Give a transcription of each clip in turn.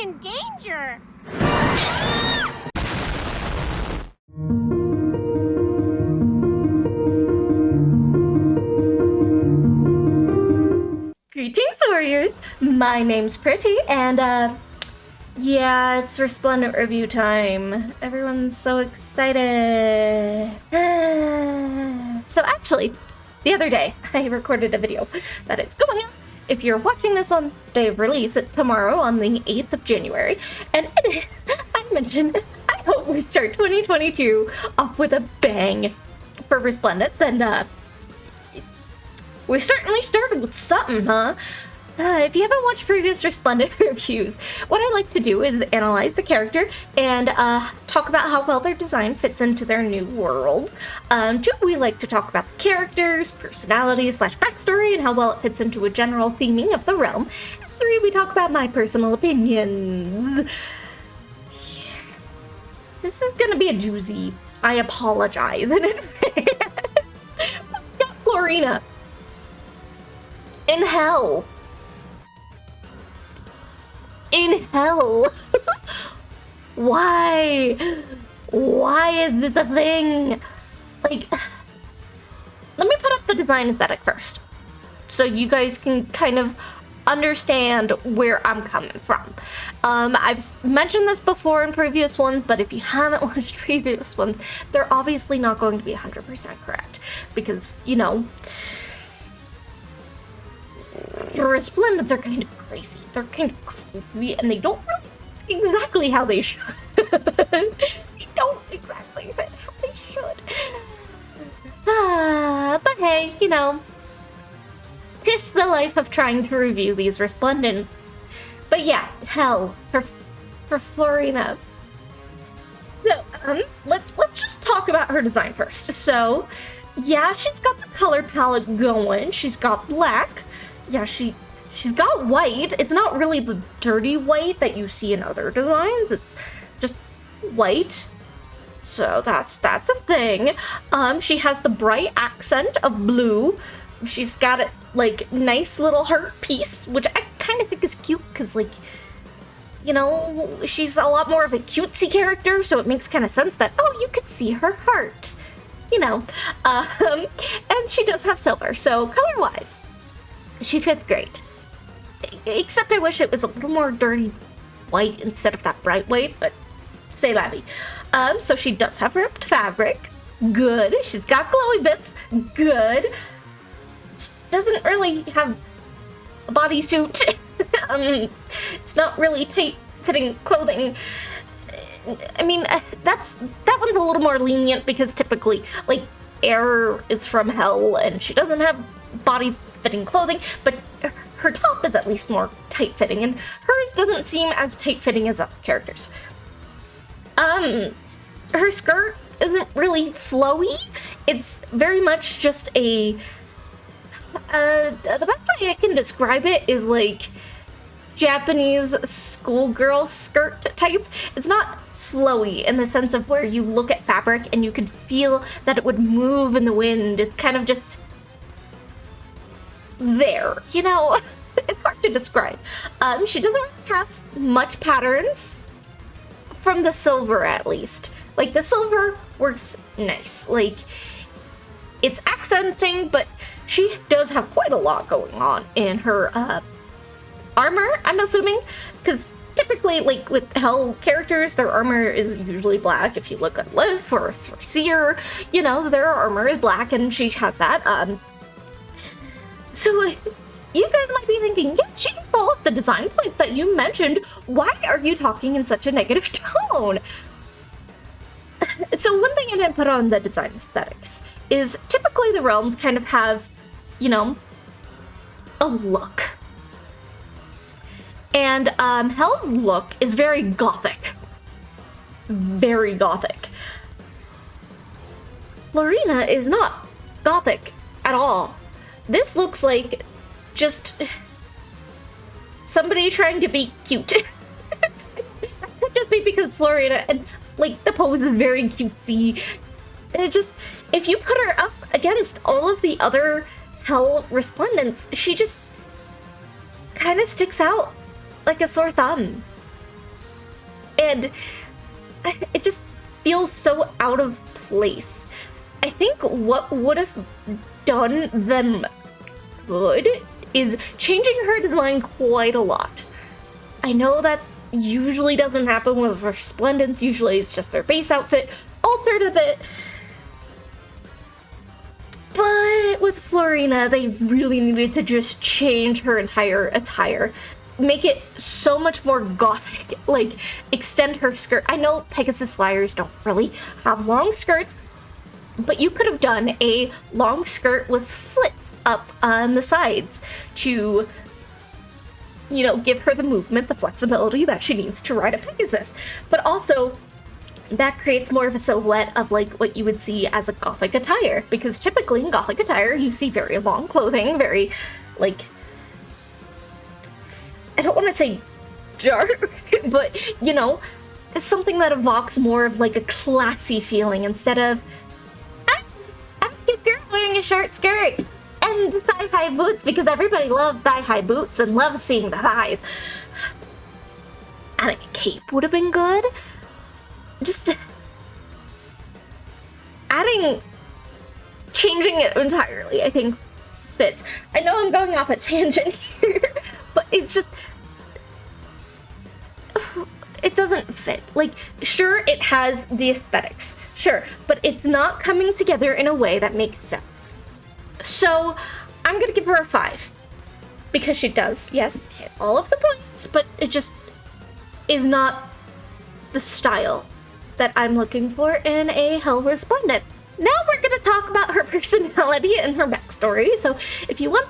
in danger! Greetings, warriors! My name's Pretty, and, yeah, it's Resplendent review time. Everyone's so excited. So actually, the other day, I recorded a video that is going up. If you're watching this on day of release, it's tomorrow on the 8th of January, and in it, I mentioned I hope we start 2022 off with a bang for Resplendent, and, we certainly started with something, huh? If you haven't watched previous Resplendent reviews, what I like to do is analyze the character and talk about how well their design fits into their new world. 2, we like to talk about the characters, personality / backstory, and how well it fits into a general theming of the realm. And 3, we talk about my personal opinions. This is gonna be a doozy. I apologize in advance. I've got Florina in hell. In hell. Why? Why is this a thing? Like, let me put up the design aesthetic first, so you guys can kind of understand where I'm coming from. I've mentioned this before in previous ones, but if you haven't watched previous ones, they're obviously not going to be 100% correct, because, you know, Resplendents are kind of crazy. They're kind of crazy, and they don't really exactly how they should. They don't exactly fit how they should. But hey, you know, 'tis the life of trying to review these Resplendents. But yeah, hell for Florina. So let's just talk about her design first. So yeah, she's got the color palette going. She's got black. Yeah, she's got white. It's not really the dirty white that you see in other designs. It's just white. So that's a thing. She has the bright accent of blue. She's got a like nice little heart piece, which I kind of think is cute because, like, you know, she's a lot more of a cutesy character, so it makes kind of sense that, oh, you could see her heart, you know. And she does have silver, so color-wise, she fits great. Except I wish it was a little more dirty white instead of that bright white, but say la vie. So she does have ripped fabric. Good. She's got glowy bits. Good. She doesn't really have a bodysuit. It's not really tight-fitting clothing. I mean, that one's a little more lenient because typically, like, air is from hell and she doesn't have body-fitting clothing, but her top is at least more tight-fitting, and hers doesn't seem as tight-fitting as other characters. Her skirt isn't really flowy. It's very much just a... the best way I can describe it is like Japanese schoolgirl skirt type. It's not flowy in the sense of where you look at fabric and you can feel that it would move in the wind. It's kind of just there, you know? It's hard to describe. She doesn't really have much patterns, from the silver at least. Like, the silver works nice. Like, it's accenting, but she does have quite a lot going on in her armor, I'm assuming, because typically, like, with Hell characters, their armor is usually black. If you look at Liv or Seer, you know, their armor is black, and she has that. So you guys might be thinking, yeah, she hits all of the design points that you mentioned. Why are you talking in such a negative tone? So one thing I didn't put on the design aesthetics is typically the realms kind of have, you know, a look. And Hell's look is very gothic. Very gothic. Florina is not gothic at all. This looks like just somebody trying to be cute. That could just be because Florina and, like, the pose is very cutesy. It's just, if you put her up against all of the other Hell Resplendents, she just kind of sticks out like a sore thumb. And it just feels so out of place. I think what would have done them good is changing her design quite a lot. I know that usually doesn't happen with Resplendents, usually it's just their base outfit, altered a bit. But with Florina, they really needed to just change her entire attire. Make it so much more gothic, like extend her skirt. I know Pegasus Flyers don't really have long skirts, but you could have done a long skirt with slits up on the sides to, you know, give her the movement, the flexibility that she needs to ride a Pegasus. But also, that creates more of a silhouette of like what you would see as a gothic attire, because typically in gothic attire you see very long clothing, very like, I don't want to say dark, but you know, something that evokes more of like a classy feeling instead of I'm a cute girl wearing a short skirt and thigh-high boots, because everybody loves thigh-high boots and loves seeing the thighs. And a cape would have been good. Just changing it entirely, I think, fits. I know I'm going off a tangent here, but it's just, it doesn't fit. Like, sure, it has the aesthetics, sure, but it's not coming together in a way that makes sense. So, I'm gonna give her a 5. Because she does, yes, hit all of the points, but it just is not the style that I'm looking for in a Hell Resplendent. Now we're gonna talk about her personality and her backstory, so if you want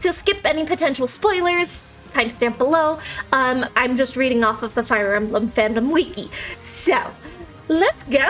to skip any potential spoilers, timestamp below. I'm just reading off of the Fire Emblem fandom wiki. So, let's go!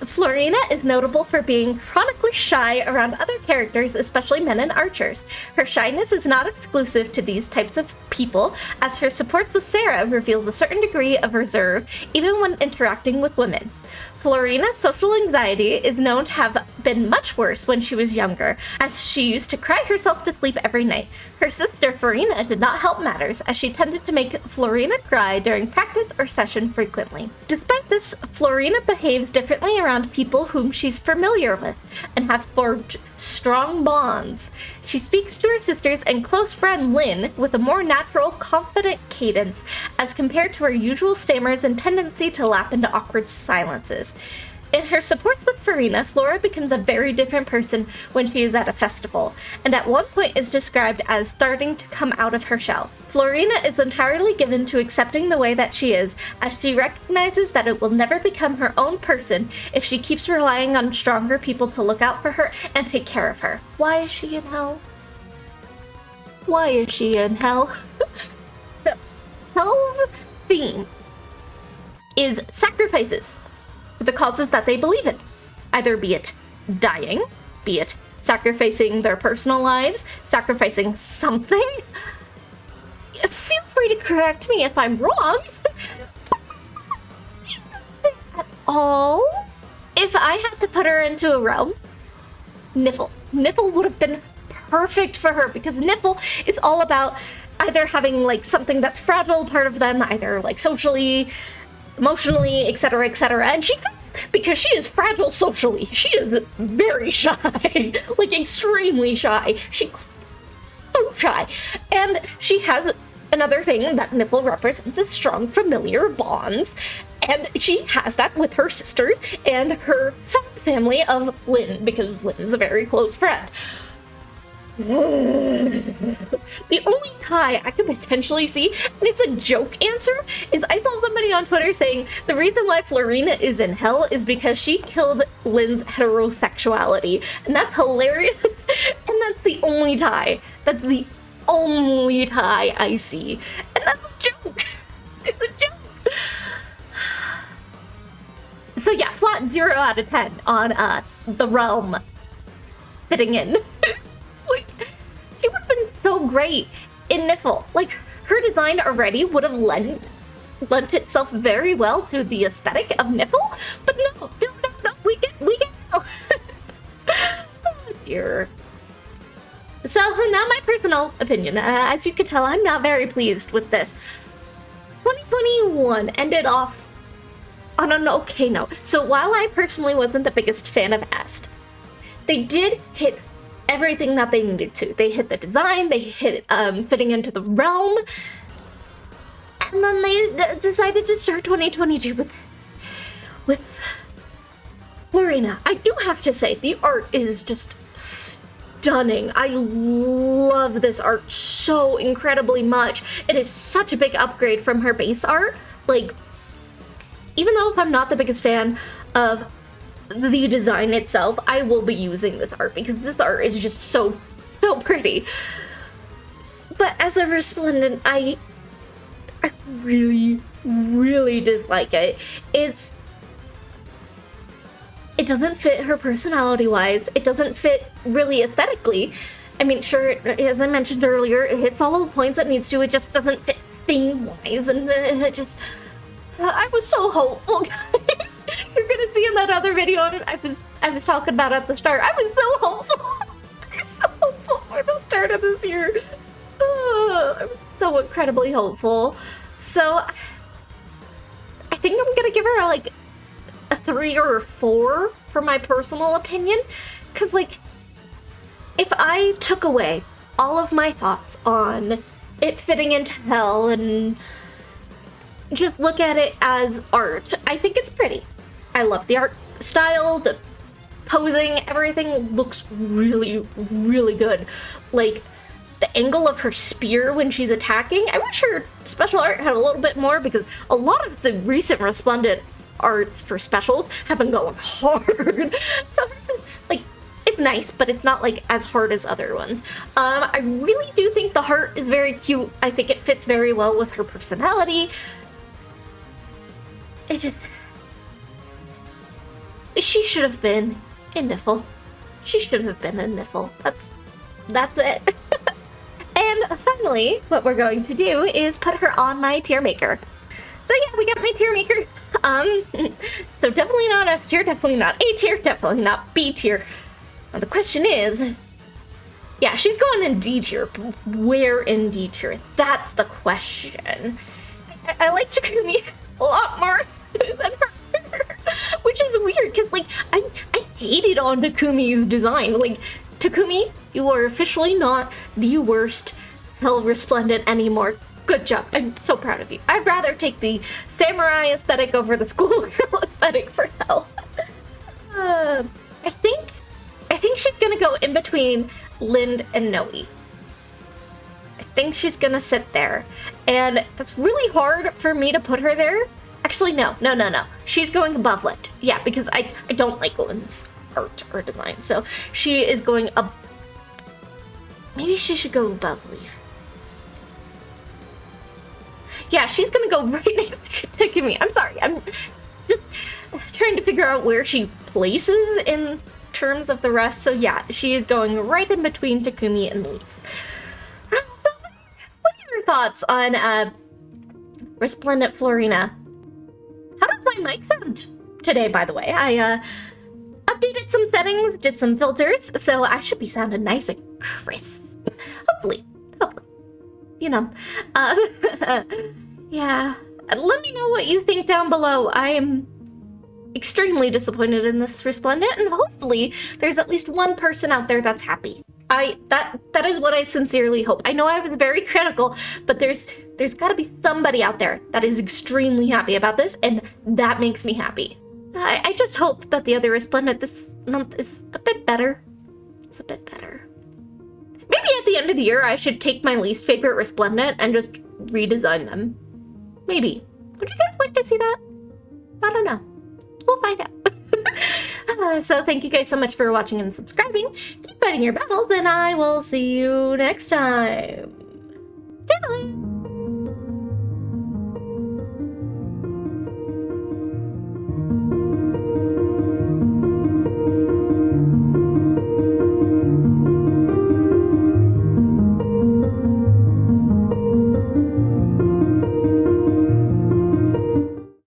Florina is notable for being chronically shy around other characters, especially men and archers. Her shyness is not exclusive to these types of people, as her supports with Sarah reveals a certain degree of reserve, even when interacting with women. Florina's social anxiety is known to have been much worse when she was younger, as she used to cry herself to sleep every night. Her sister, Florina, did not help matters, as she tended to make Florina cry during practice or session frequently. Despite this, Florina behaves differently around people whom she's familiar with, and has forged strong bonds. She speaks to her sisters and close friend Lynn with a more natural, confident cadence, as compared to her usual stammers and tendency to lap into awkward silences. In her supports with Florina, Flora becomes a very different person when she is at a festival, and at one point is described as starting to come out of her shell. Florina is entirely given to accepting the way that she is, as she recognizes that it will never become her own person if she keeps relying on stronger people to look out for her and take care of her. Why is she in hell? Why is she in hell? The hell's theme is sacrifices for the causes that they believe in. Either be it dying, be it sacrificing their personal lives, sacrificing something. Feel free to correct me if I'm wrong. At all. If I had to put her into a realm, Niffle would have been perfect for her, because Niffle is all about either having like something that's fragile part of them, either like socially, emotionally, etc., etc. And she fits because she is fragile socially. She is very shy, like extremely shy. She's so shy. And she has another thing that Nipple represents is strong familiar bonds. And she has that with her sisters and her family of Lynn, because Lynn is a very close friend. The only tie I could potentially see, and it's a joke answer, is I saw somebody on Twitter saying the reason why Florina is in hell is because she killed Lynn's heterosexuality. And that's hilarious. And that's the only tie. That's the only tie I see. And that's a joke. It's a joke. So yeah, flat 0 out of 10 on the realm fitting in. Like, she would have been so great in Niffle. Like, her design already would have lent itself very well to the aesthetic of Niffle, but no, we get oh dear. So now my personal opinion, as you can tell, I'm not very pleased with this. 2021 ended off on an okay note. So while I personally wasn't the biggest fan of Est, they did hit everything that they needed to. They hit the design, they hit fitting into the realm, and then they decided to start 2022 with Florina. I do have to say, the art is just stunning. I love this art so incredibly much. It is such a big upgrade from her base art. Like, even though if I'm not the biggest fan of the design itself, I will be using this art because this art is just so pretty. But as a Resplendent, I really dislike it. It doesn't fit her personality-wise. It doesn't fit really aesthetically. I mean, sure, as I mentioned earlier, it hits all of the points it needs to. It just doesn't fit theme-wise, and it just... I was so hopeful, guys. You're gonna see in that other video I was talking about at the start. I was so hopeful. I was so hopeful for the start of this year. I was so incredibly hopeful. So I think I'm gonna give her like a 3 or a 4 for my personal opinion. Cause like, if I took away all of my thoughts on it fitting into hell and just look at it as art, I think it's pretty. I love the art style, the posing, everything looks really good. Like, the angle of her spear when she's attacking, I wish her special art had a little bit more, because a lot of the recent Resplendent arts for specials have been going hard. So, like, it's nice, but it's not like as hard as other ones. I really do think the heart is very cute. I think it fits very well with her personality. It just... She should have been a Niffle. She should have been a Niffle. That's it. And finally, what we're going to do is put her on my tier maker. So yeah, we got my tier maker. So definitely not S tier, definitely not A tier, definitely not B tier. Now the question is, yeah, she's going in D tier. Where in D tier? That's the question. I like Takumi a lot more than her, which is weird because like I hated on Takumi's design. Like, Takumi, you are officially not the worst Hell Resplendent anymore. Good job. I'm so proud of you. I'd rather take the samurai aesthetic over the schoolgirl aesthetic for Hell. I think she's gonna go in between Lind and Noe. I think she's gonna sit there, and that's really hard for me to put her there. Actually, no. She's going above Lind. Yeah, because I don't like Lind's art or design, so she is going up. Maybe she should go above Leaf. Yeah, she's gonna go right next to Takumi. I'm sorry, I'm just trying to figure out where she places in terms of the rest. So yeah, she is going right in between Takumi and Leaf. So what are your thoughts on Resplendent Florina? How does my mic sound today, by the way? I updated some settings, did some filters, so I should be sounding nice and crisp. Hopefully. You know. Yeah. Let me know what you think down below. I am extremely disappointed in this Resplendent, and hopefully there's at least one person out there that's happy. That is what I sincerely hope. I know I was very critical, but there's gotta be somebody out there that is extremely happy about this, and that makes me happy. I just hope that the other Resplendent this month is a bit better. It's a bit better. Maybe at the end of the year, I should take my least favorite Resplendent and just redesign them. Maybe. Would you guys like to see that? I don't know. We'll find out. So thank you guys so much for watching and subscribing. Keep fighting your battles, and I will see you next time. Toodaloo!